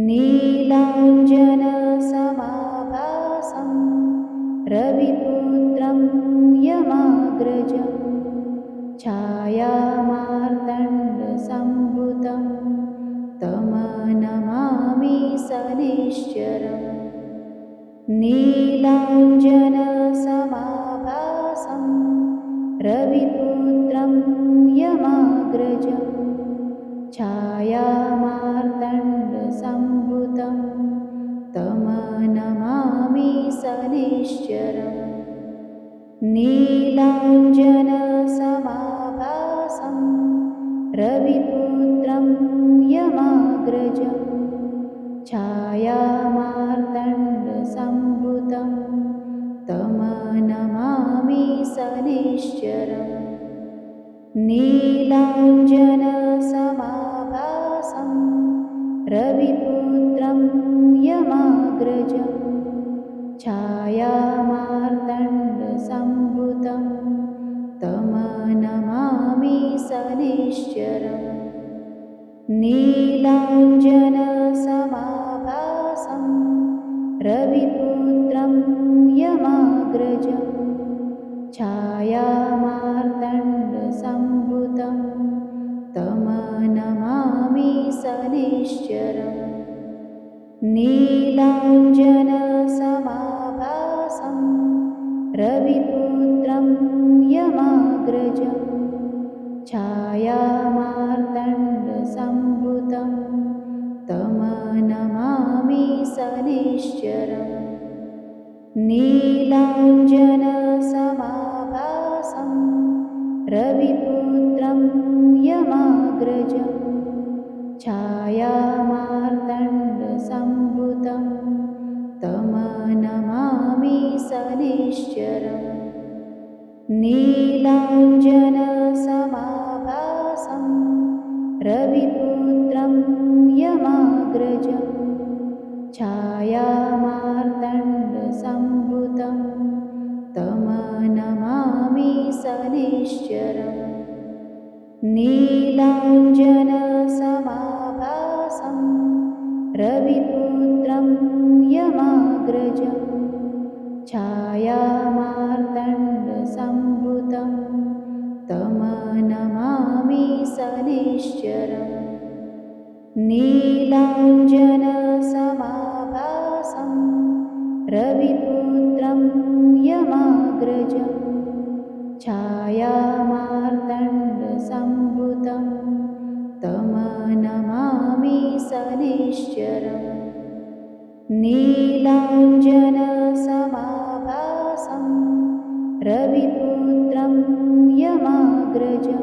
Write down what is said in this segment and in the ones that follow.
नीलाञ्जनसमाभासं रविपुत्रं यमाग्रजं छायामार्तण्डसम्भुतं तमनमामि शनिश्चरम् नीलाञ्जनसमाभासं रविपुत्रं यमाग्रजं छायामार्तण्डसम्भुतं तमनमामि शनिश्चरम् नीलाञ्जनसमाभासं रविपुत्रं यमाग्रजं छायामार्तण्डसम्भुतं तमनमामि शनिश्चरम् नीलाञ्जनसमाभासं रविपुत्रं यमाग्रजं छायामार्तण्डसम्भुतं तमनमामि शनिश्चरम् नीलाञ्जनसमाभासं रविपुत्रं यमाग्रजं छायामार्तण्डसम्भुतं तमनमामि शनिश्चरम् नीलाञ्जनसमाभासं रविपुत्रं यमाग्रजं छायामार्तण्डसम्भुतं तमनमामि शनिश्चरम् नीलाञ्जनसमाभासं रविपुत्रं यमाग्रजं छायामार्तण्डसम्भुतं तमनमामि शनिश्चरम् नीलाञ्जनसमाभासं रविपुत्रं यमाग्रजं छायामार्तण्डसम्भुतं तमनमामि शनिश्चरम् नीलाञ्जनसमाभासं रविपुत्रं यमाग्रजं छायामार्तण्डसम्भुतं तमनमामि शनिश्चरम् नीलाञ्जनसमाभासं रविपुत्रं यमाग्रजं छायामार्तण्डसम्भुतं तमनमामि शनिश्चरम् नीलाञ्जनसमाभासं रविपुत्रं यमाग्रजं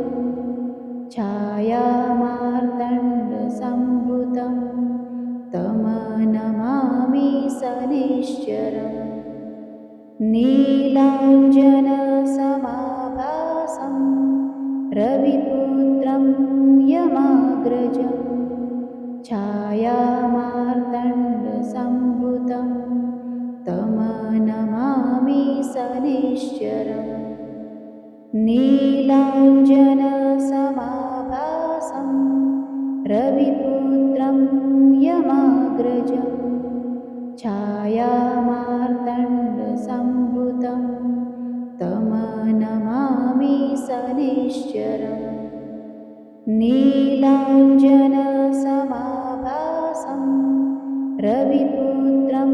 छायामार्तण्डसम्भुतं तमनमामि शनिश्चरम् नीलाञ्जनसमाभासं रविपुत्रं यमाग्रजं छायामार्तण्डसम्भुतं तमनमामि शनिश्चरम् नीलाञ्जनसमाभासं रविपुत्रं यमाग्रजं छायामार्तण्डसम्भुतं तमनमामि शनिश्चरम् नीलाञ्जनसमाभासं रविपुत्रं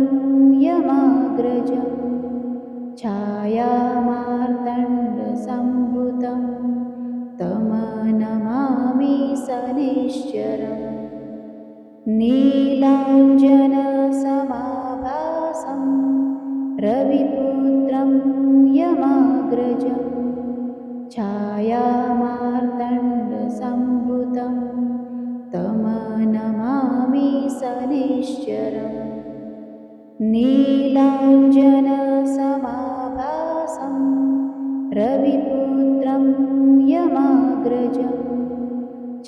यमाग्रजं छायामार्तण्डसम्भुतं तमनमामि शनिश्चरम् नीलाञ्जनसमाभासं रविपुत्रं यमाग्रजं छायामार्तण्डसम्भुतं तमनमामि शनिश्चरम् नीलाञ्जनसमाभासं रविपुत्रं यमाग्रजं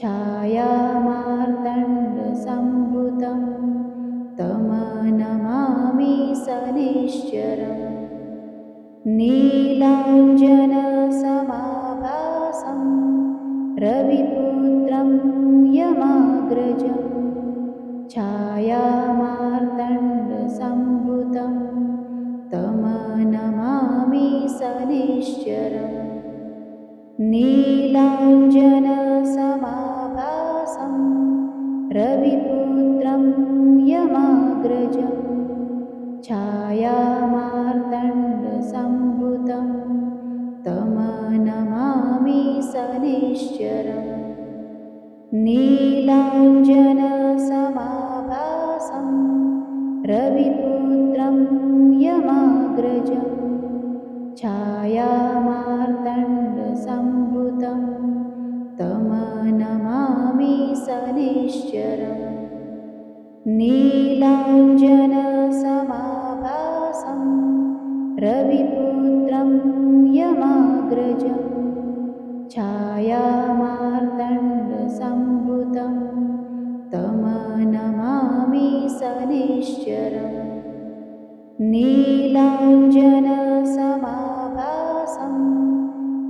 छायामार्तण्डसम्भुतं तमनमामि शनिश्चरम् नीलाञ्जनसमाभासं रविपुत्रं यमाग्रजं छायामार्तण्डसम्भुतं तमनमामि शनैश्चरम् नीलाञ्जनसमाभासं रविपुत्रं यमाग्रजं छायामार्तण्डसम्भुतं तमनमामि शनैश्चरम् नीलाञ्जनसमाभासं रविपुत्रं यमाग्रजं छायामार्तण्डसम्भुतं तमनमामि शनैश्चरम् नीलाञ्जनसमाभासं रविपुत्रं यमाग्रजं छायामार्तण्डसम्भुतं तमनमामि शनैश्चरम् नीलाञ्जनसमाभासं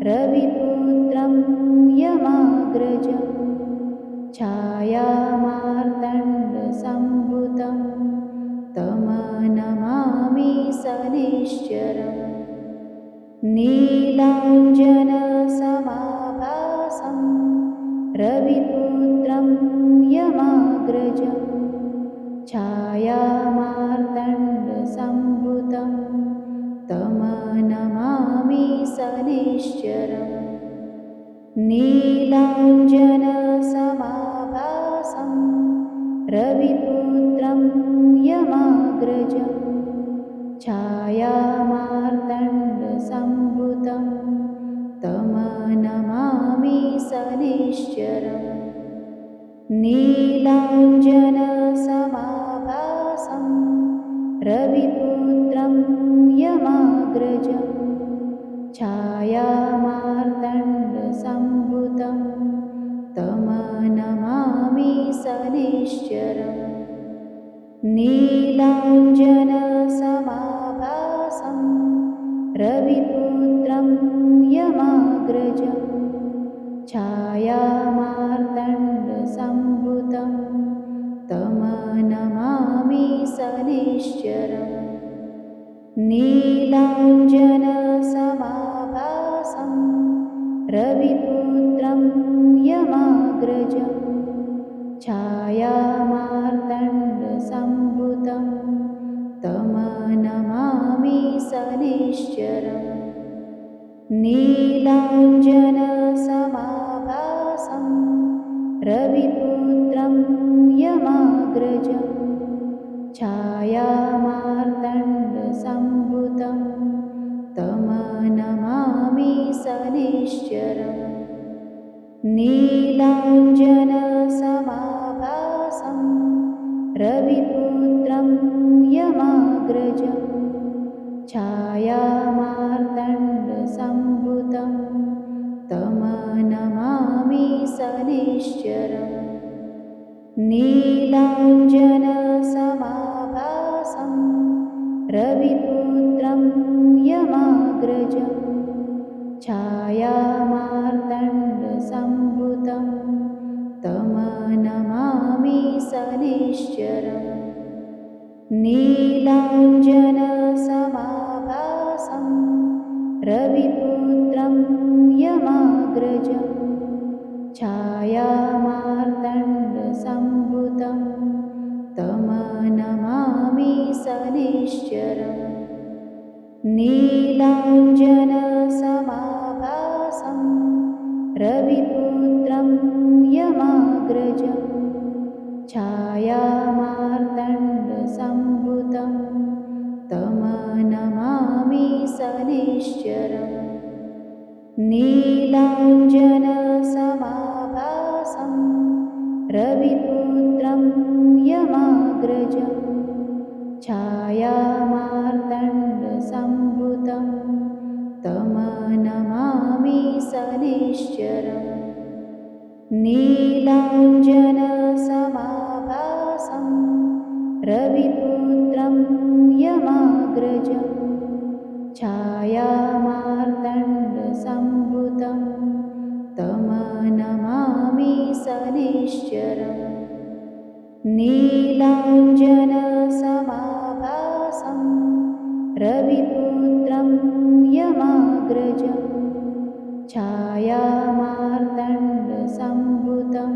रविपुत्रं यमाग्रजं छायामार्तण्डसम्भुतं तमनमामि शनैश्चरम् नीलाञ्जनसमाभासं रविपुत्रं यमाग्रजं छायामार्तण्डसम्भुतं तमनमामि शनैश्चरम् नीलाञ्जनसमाभासं रविपुत्रं यमाग्रजं छायामार्तण्डसम्भुतं तमनमामि शनैश्चरम् नीलाञ्जनसमाभासं रविपुत्रं यमाग्रजं छायामार्तण्डसम्भुतं तमनमामि शनैश्चरम् नीलाञ्जनसमाभासं रविपुत्रं यमाग्रजं छायामार्तण्डसम्भुतं तमनमामि शनैश्चरम् नीलाञ्जनसमाभासं रविपुत्रं यमाग्रजं छायामार्तण्डसम्भुतं तमनमामि शनैश्चरम् नीलाञ्जनसमाभासं रविपुत्रं यमाग्रजं छायामार्तण्डसम्भुतं तमनमामि शनैश्चरम् नीलाञ्जनसमाभासं रविपुत्रं यमाग्रजं छायामार्तण्डसम्भुतं तमनमामि शनैश्चरम् नीलाञ्जनसमाभासं रविपुत्रं यमाग्रजं छायामार्तण्डसम्भुतं तमनमामि शनैश्चरम् नीलाञ्जनसमाभासं रविपुत्रं यमाग्रजं छायामार्तण्डसम्भुतं तमनमामि शनैश्चरम् नीलाञ्जनसमाभासं रविपुत्रं यमाग्रजं छायामार्तण्डसम्भुतं तमनमामि शनैश्चरम् नीलाञ्जनसमाभासं रविपुत्रं यमाग्रजं छायामार्तण्डसम्भुतं तमनमामि शनैश्चरम् नीलाञ्जनसमाभासं रविपुत्रं यमाग्रजं छायामार्तण्डसम्भुतं तमनमामि शनैश्चरम् नीलाञ्जनसमाभासं रविपुत्रं यमाग्रजं छायामार्तण्डसम्भुतं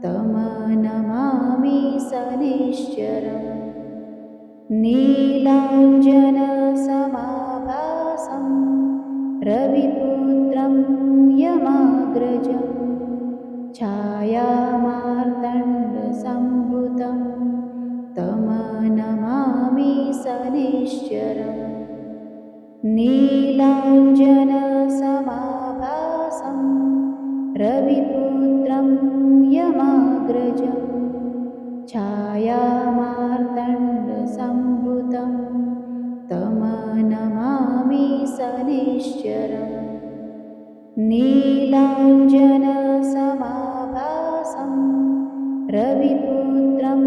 तमनमामि शनैश्चरम् नीलाञ्जनसमाभासं रविपुत्रं यमाग्रजं छायामार्तण्डसम्भुतं तमनमामि शनैश्चरम् नीलाञ्जनसमाभासं रविपुत्रं यमाग्रजं छायामार्तण्डसम्भुतं तमनमामि शनैश्चरम् नीलाञ्जनसमाभासं रविपुत्रं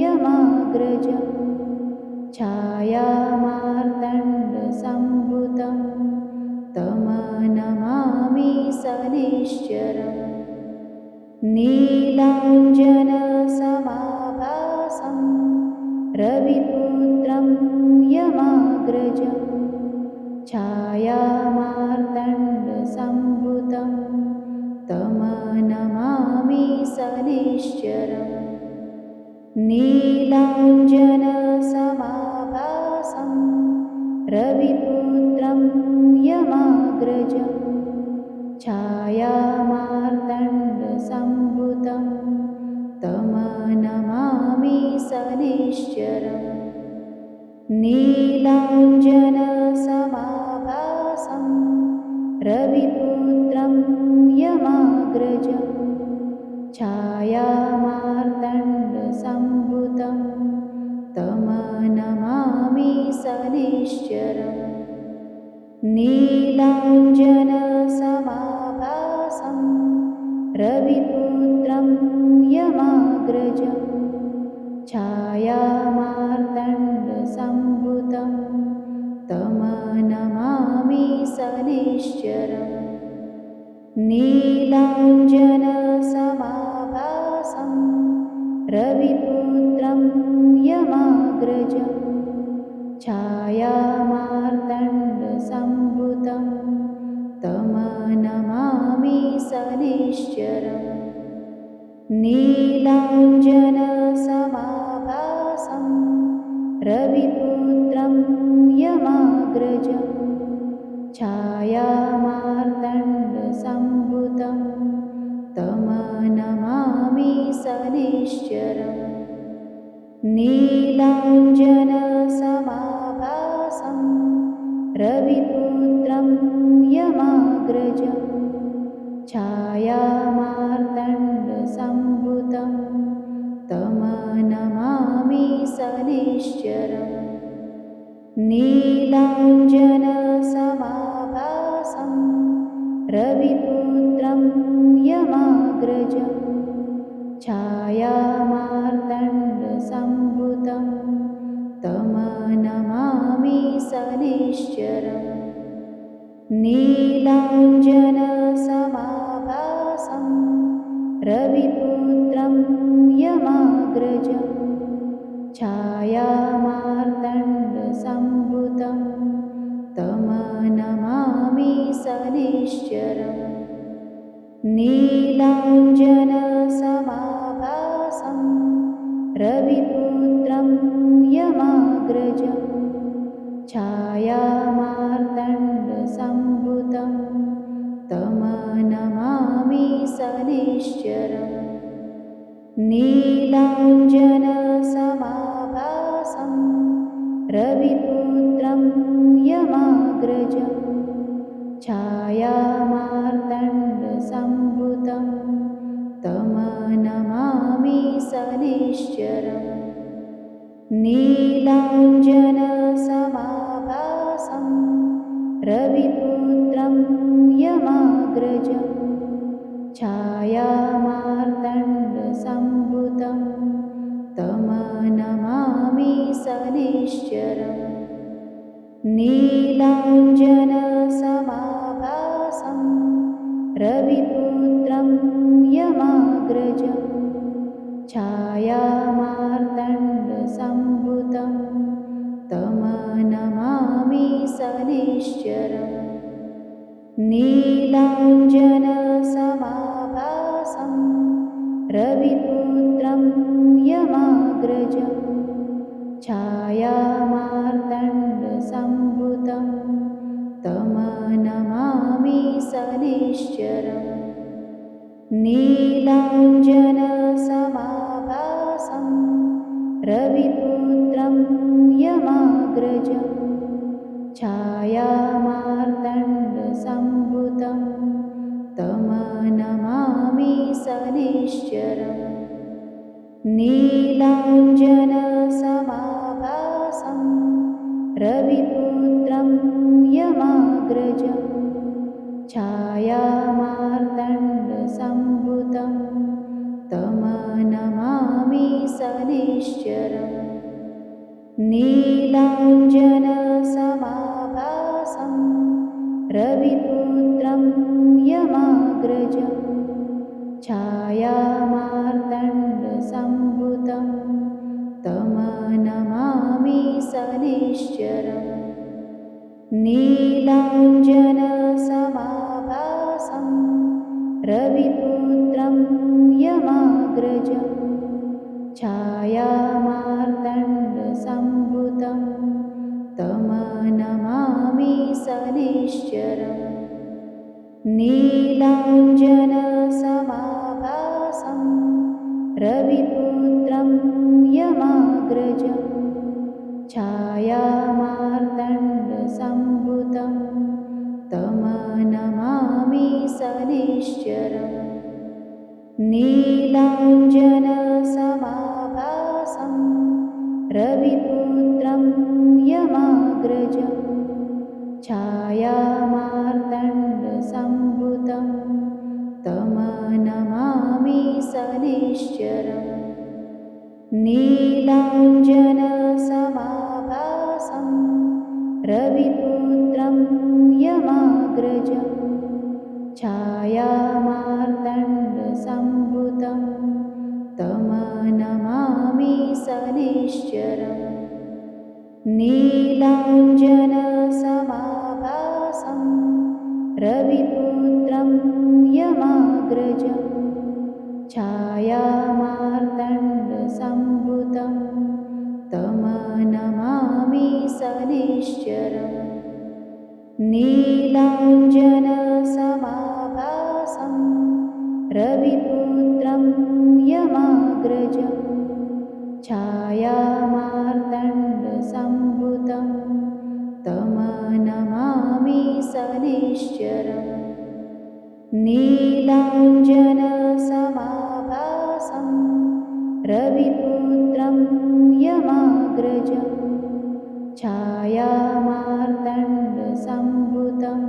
यमाग्रजं छायामार्तण्डसम्भुतं तमनमामि शनैश्चरम् नीलाञ्जनसमाभासं रविपुत्रं यमाग्रजं छायामार्तण्डसम्भुतं तमनमामि शनैश्चरम् नीलाञ्जनसमाभासं रविपुत्रं यमाग्रजं छायामार्तण्डसम्भुतं तमनमामि शनैश्चरम् नीलाञ्जनसमाभासं रविपुत्रं यमाग्रजं छायामार्तण्डसम्भुतं तमनमामि शनैश्चरम् नीलाञ्जनसमाभासं रविपुत्रं यमाग्रजं छायामार्तण्डसम्भुतं तमनमामि शनैश्चरम् नीलाञ्जनसमाभासं रविपुत्रं यमाग्रजं छायामार्तण्डसम्भुतं तमनमामि शनैश्चरम् नीलाञ्जनसमाभासं रविपुत्रं यमाग्रजं छायामार्तण्डसम्भुतं तमनमामि शनैश्चरम् नीलाञ्जनसमाभासं रविपुत्रं यमाग्रजं छायामार्तण्डसम्भुतं तमनमामि शनैश्चरम् नीलाञ्जनसमाभासं रविपुत्रं यमाग्रजं छायामार्तण्डसम्भुतं तमनमामि शनैश्चरम् नीलाञ्जनसमाभासं रविपुत्रं यमाग्रजं छायामार्तण्डसम्भुतं तमनमामि शनैश्चरम् नीलाञ्जनसमाभासं रविपुत्रं यमाग्रजं छायामार्तण्डसम्भुतं तमनमामि शनैश्चरम् नीलाञ्जनसमाभासं रविपुत्रं यमाग्रजं छायामार्तण्डसम्भुतं तमनमामि शनैश्चरम् नीलाञ्जनसमाभासं रविपुत्रं यमाग्रजं छायामार्तण्डसम्भुतं तमनमामि शनैश्चरम् नीलाञ्जनसमाभासं रविपुत्रं यमाग्रजं नीलाञ्जनसमाभासं रविपुत्रं यमाग्रजं छायामार्तण्डसम्भुतं तमनमामि शनैश्चरम् नीलाञ्जनसमाभासं रविपुत्रं यमाग्रजं छायामार्तण्डसम्भुतं तमनमामि शनैश्चरम् नीलाञ्जनसमाभासं रविपुत्रं यमाग्रजं छायामार्तण्डसम्भुतं तमनमामि शनैश्चरम् नीलाञ्जनसमाभासं रविपुत्रं यमाग्रजं छायामार्तण्डसम्भुतं तमनमामि शनैश्चरम् नीलाञ्जनसमाभासं रविपुत्रं यमाग्रजं छायामार्तण्डसम्भुतं तमनमामि शनैश्चरम् नीलाञ्जनसमाभासं रविपुत्रं यमाग्रजं छायामार्तण्डसम्भुतं तमनमामि शनैश्चरम् नीलाञ्जनसमाभासं रविपुत्रं यमाग्रजं छायामार्तण्डसम्भुतं तमनमामि शनैश्चरम् नीलाञ्जनसमाभासं रविपुत्रं यमाग्रजं छायामार्तण्डसम्भुतं तमनमामि शनैश्चरम् नीलाञ्जनसमाभासं रविपुत्रं यमाग्रजं छायामार्तण्डसम्भुतं तमनमामि शनैश्चरम् नीलाञ्जनसमाभासं रविपुत्रं यमाग्रजं छायामार्तण्डसम्भुतं तमनमामि शनैश्चरम् नीलाञ्जनसमाभासं रविपुत्रं यमाग्रजं छायामार्तण्डसम्भुतं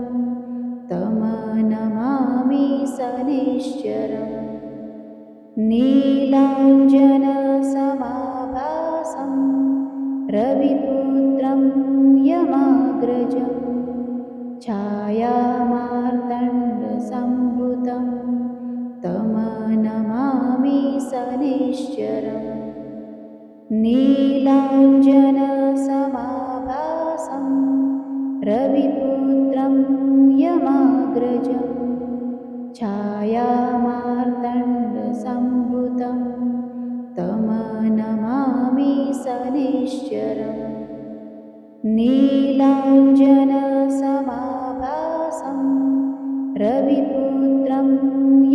तमनमामि शनैश्चरम् नीलाञ्जनसमाभासं रविपुत्रं यमाग्रजं छायामार्तण्डसम्भुतं तमनमामि शनैश्चरम् नीलाञ्जनसमाभासं रविपुत्रं यमाग्रजं छायामार्तण्डसम्भुतं तमनमामि शनैश्चरम् नीलाञ्जनसमाभासं रविपुत्रं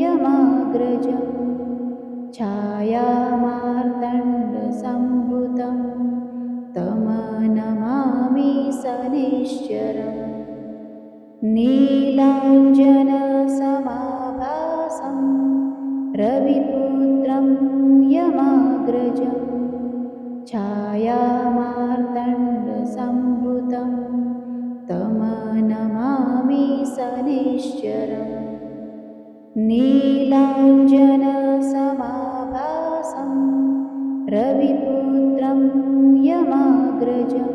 यमाग्रजं छायामार्तण्डसम्भुतं तमनमामि शनैश्चरम् नीलाञ्जनसमाभासं रविपुत्रं यमाग्रजं छायामार्तण्डसम्भुतं तमनमामि शनैश्चरम् नीलाञ्जनसमाभासं रविपुत्रं यमाग्रजं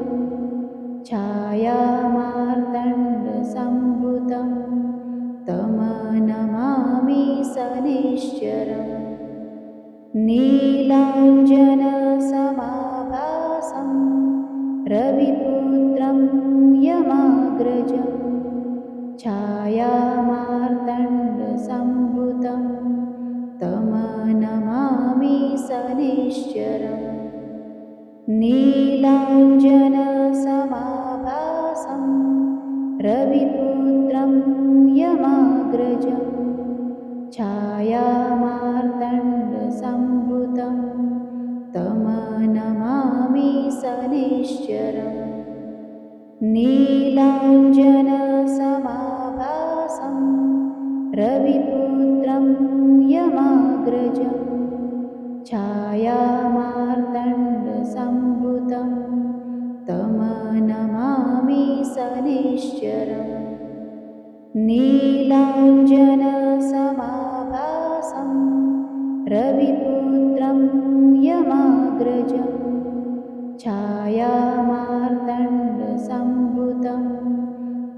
छायामार्तण्डसम्भुतं तमनमामि शनैश्चरम् नीलाञ्जनसमाभासं रविपुत्रं यमाग्रजं छायामार्तण्डसम्भुतं तमनमामि सनिश्चरम् नीलाञ्जनसमाभासं रविपुत्रं यमाग्रजं छायामार्तण्डसम्भुतं तमनमामि सनिश्चरम् नीलाञ्जनसमाभासं रविपुत्रं यमाग्रजं छायामार्तण्डसम्भुतं तमनमामि सनिश्चरम् नीलाञ्जनसमाभासं रविपुत्रं यमाग्रजं छायामार्तण्डसम्भुतं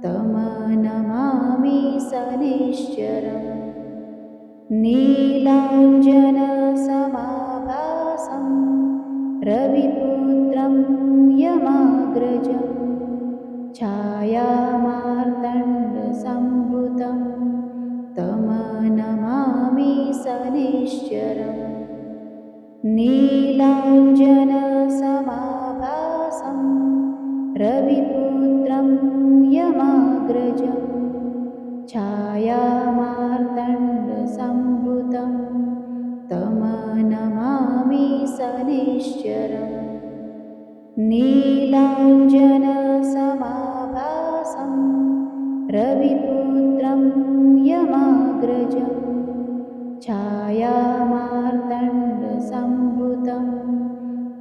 तमनमामि सनिश्चरम् नीलाञ्जनसमाभासं रविपुत्रं यमाग्रजं छायामार्तण्डसम्भुतं तमनमामि सनिश्चरम् नीलाञ्जनसमाभासं रविपुत्रं यमाग्रजं छायामार्तण्डसम्भुतं तमनमामि सनिश्चरम् नीलाञ्जनसमाभासं रविपुत्रं यमाग्रजं छायामार्तण्डसम्भुतं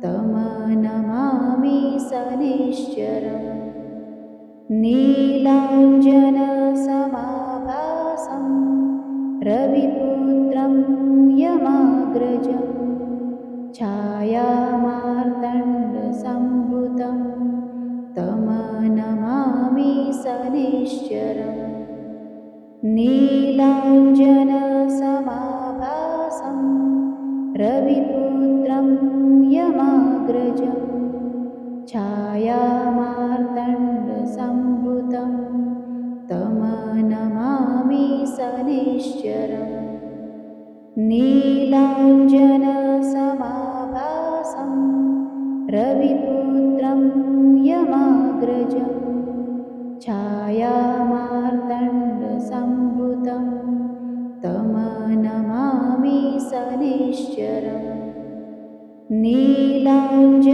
तमनमामि सनिश्चरम् नीलाञ्जनसमाभासं रविपुत्रं यमाग्रजं छायामार्तण्डसम्भुतं तमनमामि सनिश्चरम् नीलाञ्जनसमाभासं रविपुत्रं यमाग्रजं छायामार्तण्डसम्भुतं तमनमामि सनिश्चरम् नीलाञ्जनसमाभासं रविपुत्रं यमाग्रजं छायामार्तण्डसम्भुतं तमनमामि सनिश्चरम् नीलाञ्जनसमाभासं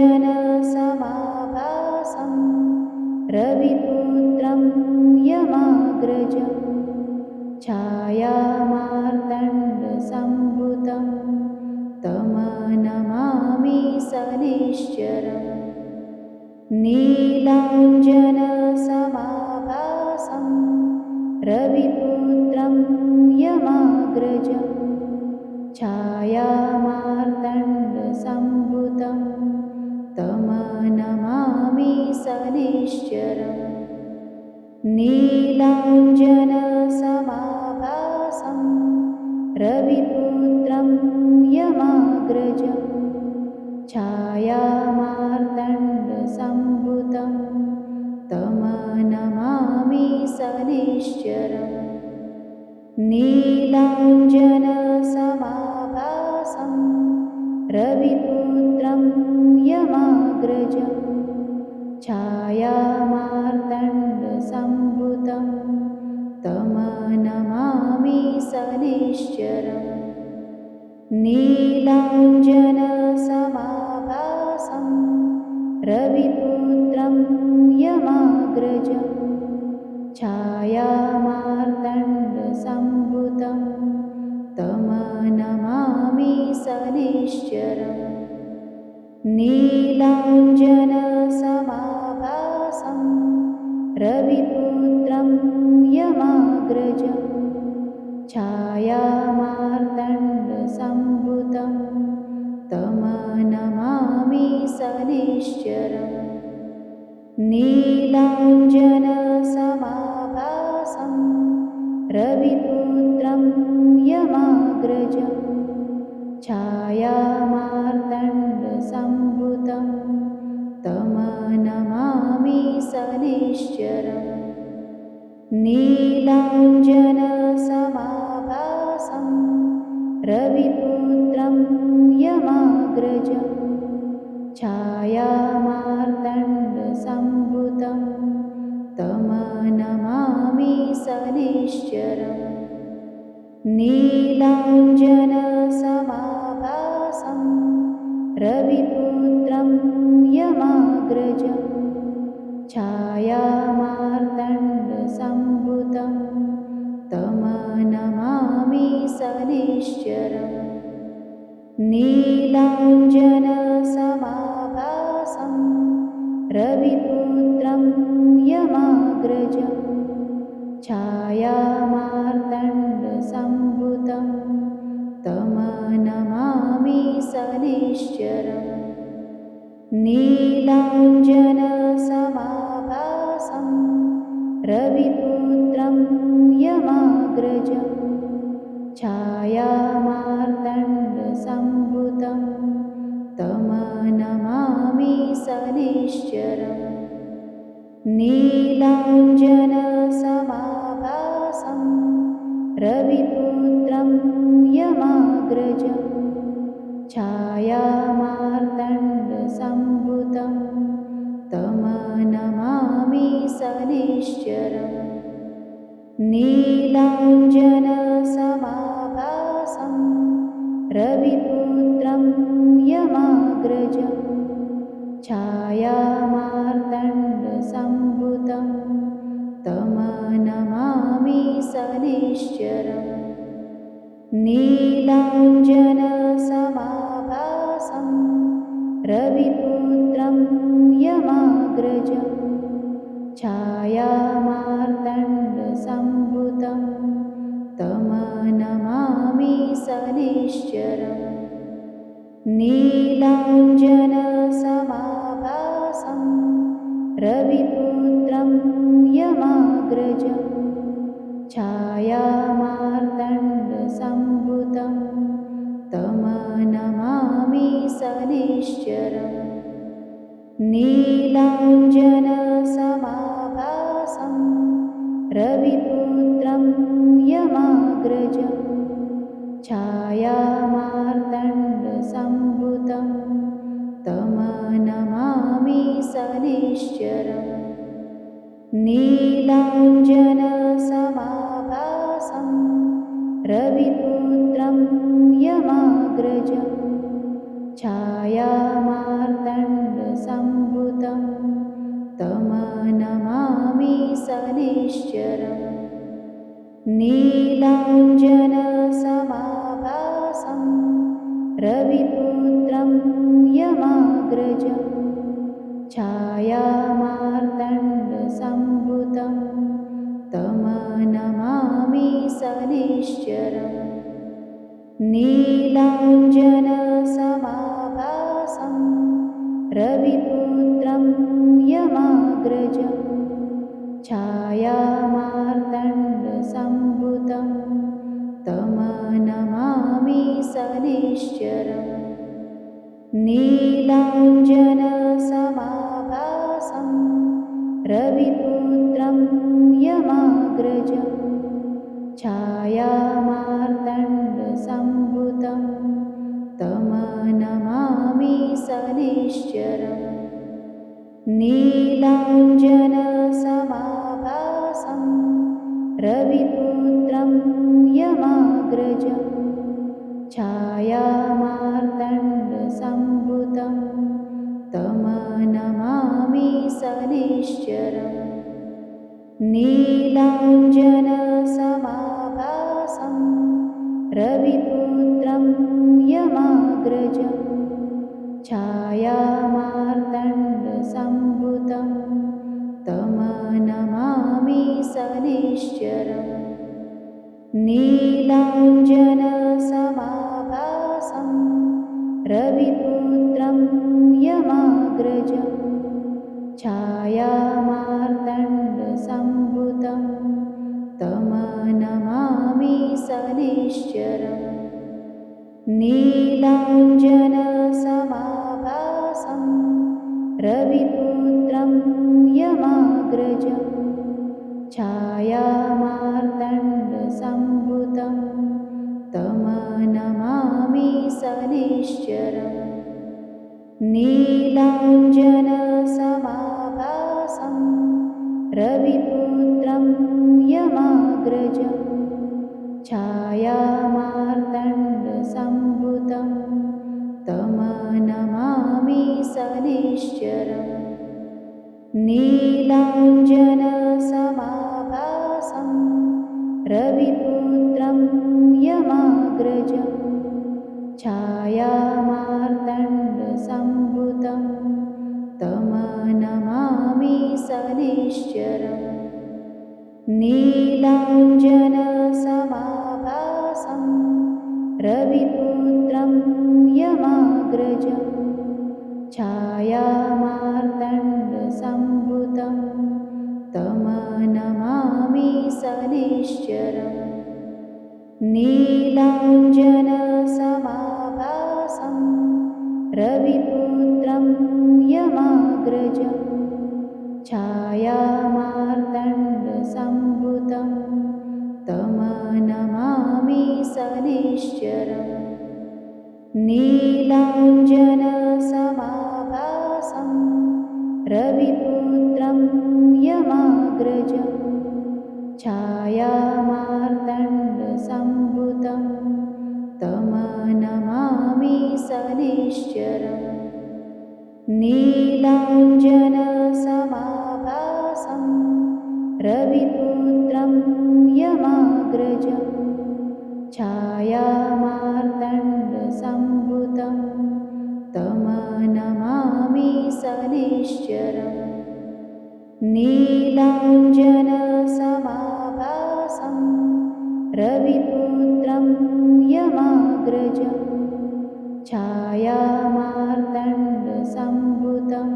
रविपुत्रं यमाग्रजं छायामार्तण्डसम्भुतं तमनमामि सनिश्चरम् नीलाञ्जनसमाभासं रविपुत्रं यमाग्रजं छायामार्तण्डसम्भुतं तमनमामि सनिश्चरम् नीलाञ्जनसमाभासं रविपुत्रं यमाग्रजं छायामार्तण्डसम्भुतं तमनमामि सनिश्चरम् नीलाञ्जनसमाभासं रविपुत्रं यमाग्रजं छायामार्तण्डसम्भुतं तमनमामि सनिश्चरम् नीलाञ्जनसमाभासं रविपुत्रं यमाग्रजं छायामार्तण्डसम्भुतं तमनमामि सनिश्चरम् नीलाञ्जनसमाभासं रविपुत्रं यमाग्रजं छायामार्तण्डसम्भुतं तमनमामि सनिश्चरम् नीलाञ्जनसमाभासं रविपुत्रं यमाग्रजं छायामार्तण्डसम्भुतं तमनमामि सनिश्चरम् नीलाञ्जनसमाभासं रविपुत्रं यमाग्रजं छायामार्तण्डसम्भुतं तमनमामि शनैश्चरम् नीलाञ्जनसमाभासं रविपुत्रं यमाग्रजं छायामार्तण्डसम्भुतं तमनमामि शनैश्चरम् नीलाञ्जनसमाभासं रविपुत्रं यमाग्रजं छायामार्तण्डसम्भुतं तमनमामि शनैश्चरम् नीलाञ्जनसमाभासं रविपुत्रं यमाग्रजं छायामार्तण्डसम्भुतं तमनमामि शनैश्चरम् नीलाञ्जनसमाभासं रविपुत्रं यमाग्रजं छायामार्तण्डसम्भुतं तमनमामि शनैश्चरम् नीलाञ्जनसमाभासं रविपुत्रं यमाग्रजं छायामार्तण्डसम्भुतं तमनमामि शनैश्चरम् नीलाञ्जनसमाभासं रविपुत्रं यमाग्रजं छायामार्तण्डसम्भुतं तमनमामि शनैश्चरम् नीलाञ्जनसमाभासं रविपुत्रं यमाग्रजं छायामार्तण्डसम्भुतं तमनमामि शनैश्चरम् नीलाञ्जनसमाभासं रविपुत्रं यमाग्रजं छायामार्तण्डसम्भुतं तमनमामि शनैश्चरम् नीलाञ्जनसमाभासं रविपुत्रं यमाग्रजं छायामार्तण्डसम्भुतं तमनमामि शनैश्चरम् नीलाञ्जनसमाभासं रविपुत्रं यमाग्रजं छायामार्तण्डसम्भुतं तमनमामि शनैश्चरम् नीलाञ्जनसमाभासं रविपुत्रं यमाग्रजं छायामार्तण्डसम्भुतं तमनमामि शनैश्चरम् नीलाञ्जनसमाभासं रविपुत्रं यमाग्रजं छायामार्तण्डसम्भुतं तमनमामि शनैश्चरम् नीलाञ्जनसमाभासं रविपुत्रं यमाग्रजं छायामार्तण्डसम्भुतं तमनमामि शनैश्चरम् नीलाञ्जनसमाभासं रविपुत्रं यमाग्रजं छायामार्तण्डसम्भुतं तमनमामि शनैश्चरम् नीलाञ्जनसमाभासं रविपुत्रं यमाग्रजं छायामार्तण्डसम्भुतं तमनमामि शनैश्चरम् नीलाञ्जनसमाभासं रविपुत्रं यमाग्रजं छायामार्तण्डसम्भुतं तमनमामि सनिश्चरम् नीलाञ्जनसमाभासं रविपुत्रं यमाग्रजं छायामार्तण्डसम्भुतं तमनमामि सनिश्चरम् नीलाञ्जनसमाभासं रविपुत्रं यमाग्रजं छायामार्तण्डसम्भुतं तमनमामि सनिश्चरम् नीलाञ्जनसमाभासं रविपुत्रं यमाग्रजं छायामार्तण्डसम्भुतं तमनमामि सनिश्चरम् नीलाञ्जनसमाभासं रविपुत्रं यमाग्रजं छायामार्तण्डसम्भुतं तमनमामि सनिश्चरम् नीलाञ्जनसमाभासं रविपुत्रं यमाग्रजं छायामार्तण्डसम्भुतं तमनमामि सनिश्चरम् नीलाञ्जनसमाभासं रविपुत्रं यमाग्रजं छायामार्तण्डसम्भुतं तमनमामि सनिश्चरम् नीलाञ्जनसमाभासं रविपुत्रं यमाग्रजं छायामार्तण्डसम्भुतं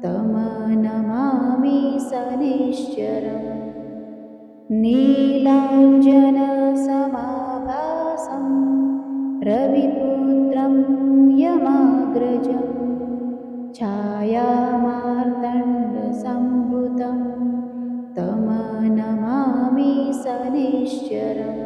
तमनमामि सनिश्चरम् नीलाञ्जनसमाभासं रविपुत्रं यमाग्रजं छायामार्तण्डसम्भुतं तमनमामि सनिश्चरम्